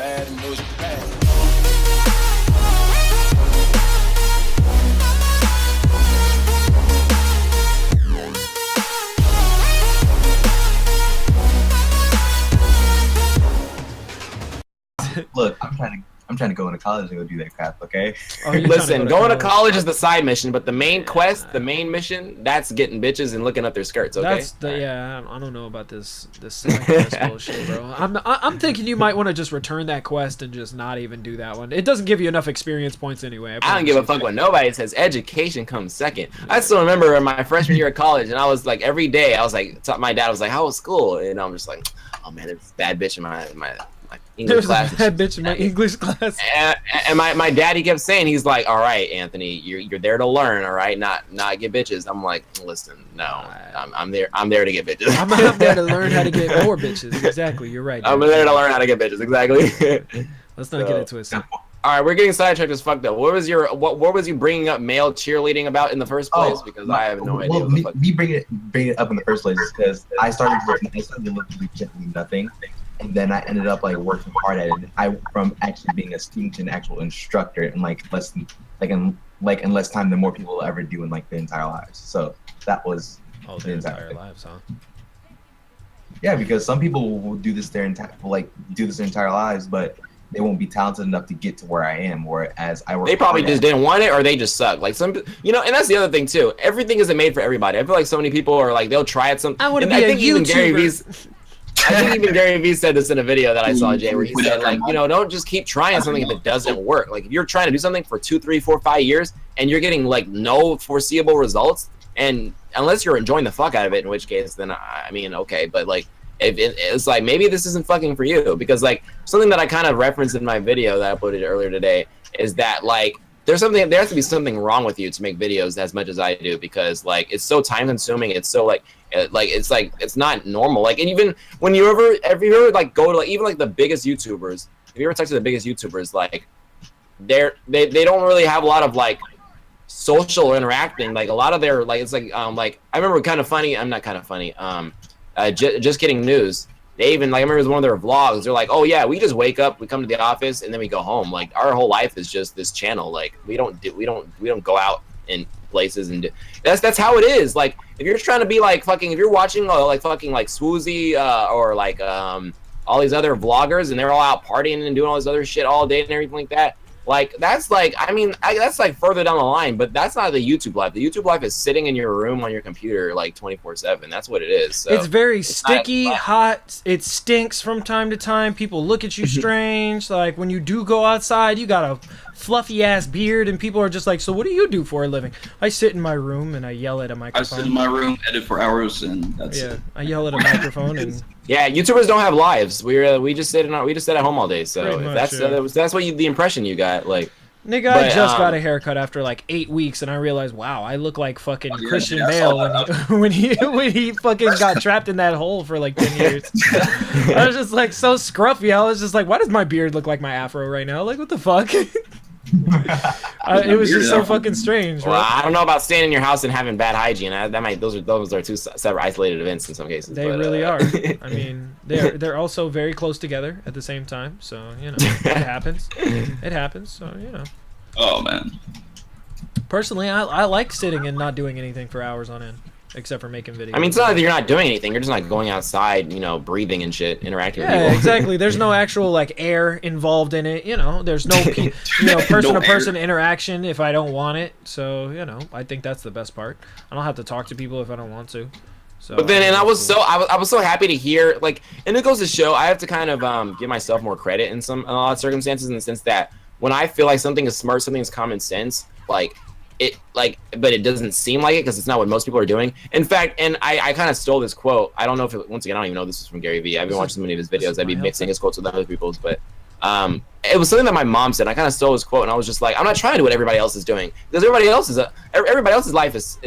bad news bad. Look, I'm trying to go into college and go do that crap, okay? Oh, Listen, going to college is the side mission, but the main quest, the main mission, that's getting bitches and looking up their skirts, okay? That's the yeah. I don't know about this side quest bullshit, bro. I'm thinking you might want to just return that quest and just not even do that one. It doesn't give you enough experience points anyway. I don't give a fuck what nobody says. Education comes second. I still remember in my freshman year of college, and I was like, every day, I was like, my dad was like, how was school? And I'm just like, oh man, there's a bad bitch in my English class. There's a bad bitch in my English class. And my daddy kept saying, he's like, all right, Anthony, you're there to learn, all right, not get bitches. I'm like, listen, no, I'm there to get bitches. I'm there to learn how to get more bitches. Exactly, you're right. I'm there to learn how to get bitches. Exactly. Let's not get it twisted. All right, we're getting sidetracked as fuck though. What was you bringing up male cheerleading about in the first place? Because I have no idea. Well, me bringing it up in the first place is because I started literally nothing, and then I ended up like working hard at it. From actually being a student to an actual instructor in like in less time than more people will ever do in like their entire lives. So that was their entire lives, huh? Yeah, because some people will do this their entire lives, but they won't be talented enough to get to where I am. Whereas I work. They probably just didn't want it, or they just suck. Like some, and that's the other thing too. Everything isn't made for everybody. I feel like so many people are like they'll try it. I want to be a YouTuber. I think even Gary Vee said this in a video that I saw, Jay, where he said like, don't just keep trying something if it doesn't work. Like if you're trying to do something for 2, 3, 4, 5 years and you're getting like no foreseeable results, and unless you're enjoying the fuck out of it, in which case then I mean okay, but like. It's like maybe this isn't fucking for you, because like something that I kind of referenced in my video that I uploaded earlier today is that like there has to be something wrong with you to make videos as much as I do, because like it's so time consuming, it's so it's not normal. Like, and even when you ever like go to like even like the biggest YouTubers, if you ever talk to the biggest YouTubers, like they don't really have a lot of like social interacting. Like a lot of their like it's like I remember Just Kidding News. They even like I remember it was one of their vlogs. They're like, oh yeah, we just wake up, we come to the office, and then we go home. Like our whole life is just this channel. Like we don't go out in places and do. That's how it is. Like if you're trying to be like fucking, if you're watching like fucking like Swoozy or like all these other vloggers and they're all out partying and doing all this other shit all day and everything like that. Like that's like that's like further down the line, but that's not the YouTube life. The YouTube life is sitting in your room on your computer like 24/7. That's what it is. So it's very sticky, hot. It stinks from time to time. People look at you strange. Like when you do go outside, you got a fluffy ass beard, and people are just like, "So what do you do for a living?" I sit in my room and I yell at a microphone. I sit in my room, edit for hours, and that's it. I yell at a microphone and. Yeah, YouTubers don't have lives. We just sit at home all day. So much, that's what the impression you got. Like, nigga, I just got a haircut after like 8 weeks, and I realized, wow, I look like fucking Christian Bale when he fucking got trapped in that hole for like 10 years. I was just like so scruffy. I was just like, why does my beard look like my afro right now? Like, what the fuck? It was just so fucking strange. Well, I don't know about staying in your house and having bad hygiene. Those are two separate isolated events in some cases. They really are. I mean, they're also very close together at the same time. So it happens. It happens. So Oh man. Personally, I like sitting and not doing anything for hours on end. Except for making videos. I mean, it's not that you're not doing anything. You're just not going outside, breathing and shit, interacting with people. Yeah, exactly. There's no actual, like, air involved in it. There's no, person-to-person interaction if I don't want it. So, I think that's the best part. I don't have to talk to people if I don't want to. So, but then, and I was so happy to hear, like, and it goes to show, I have to kind of give myself more credit in a lot of circumstances, in the sense that when I feel like something is smart, something is common sense, but it doesn't seem like it because it's not what most people are doing. In fact, and I kind of stole this quote. I don't know if once again, I don't even know if this is from Gary Vee. I've been watching so many of his videos. I'd be mixing his quotes with other people's, but it was something that my mom said. I kind of stole his quote, and I was just like, I'm not trying to do what everybody else is doing, because everybody else's life is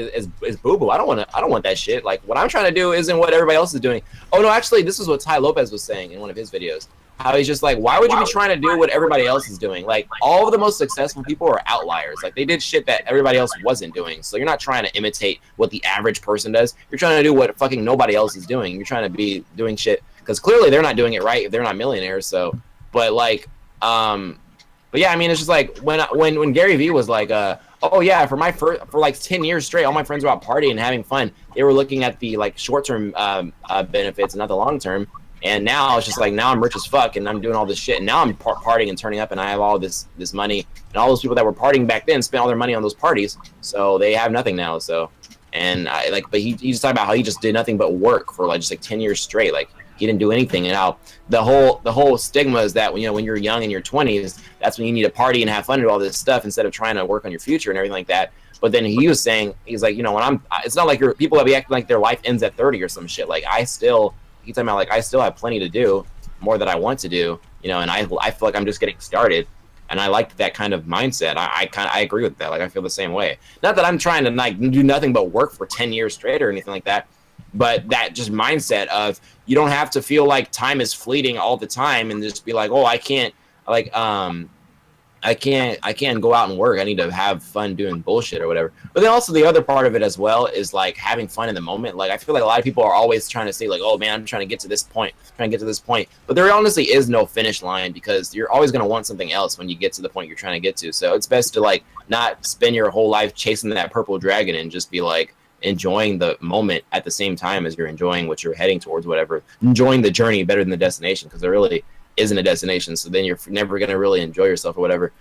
boo boo. I don't want that shit. Like what I'm trying to do isn't what everybody else is doing. Oh no, actually, this is what Ty Lopez was saying in one of his videos. How he's just like, why would you be trying to do what everybody else is doing? Like, all of the most successful people are outliers. Like, they did shit that everybody else wasn't doing. So you're not trying to imitate what the average person does. You're trying to do what fucking nobody else is doing. You're trying to be doing shit because clearly they're not doing it right if they're not millionaires. So, But like, but yeah, I mean, it's just like when Gary Vee was like, oh yeah, for like 10 years straight, all my friends were out partying and having fun. They were looking at the like short-term benefits and not the long-term. And now it's just like, now I'm rich as fuck and I'm doing all this shit. And now I'm partying and turning up and I have all this money. And all those people that were partying back then spent all their money on those parties. So they have nothing now. So, and I like, but he's just talking about how he just did nothing but work for like just like 10 years straight. Like he didn't do anything. And how the whole stigma is that, you know, when you're young in your 20s, that's when you need to party and have fun and do all this stuff instead of trying to work on your future and everything like that. But then he was saying, he's like, you know, it's not like people that be acting like their life ends at 30 or some shit. Like he's talking about like, I still have plenty to do, more that I want to do, you know, and I feel like I'm just getting started. And I like that kind of mindset. I agree with that. Like, I feel the same way. Not that I'm trying to like do nothing but work for 10 years straight or anything like that, but that just mindset of you don't have to feel like time is fleeting all the time and just be like, oh, I can't go out and work. I need to have fun doing bullshit or whatever. But then also the other part of it as well is like having fun in the moment. Like I feel like a lot of people are always trying to say like, oh man, I'm trying to get to this point, But there honestly is no finish line because you're always going to want something else when you get to the point you're trying to get to. So it's best to like not spend your whole life chasing that purple dragon and just be like enjoying the moment at the same time as you're enjoying what you're heading towards, whatever. Enjoying the journey better than the destination because there really isn't a destination, so then you're never going to really enjoy yourself or whatever.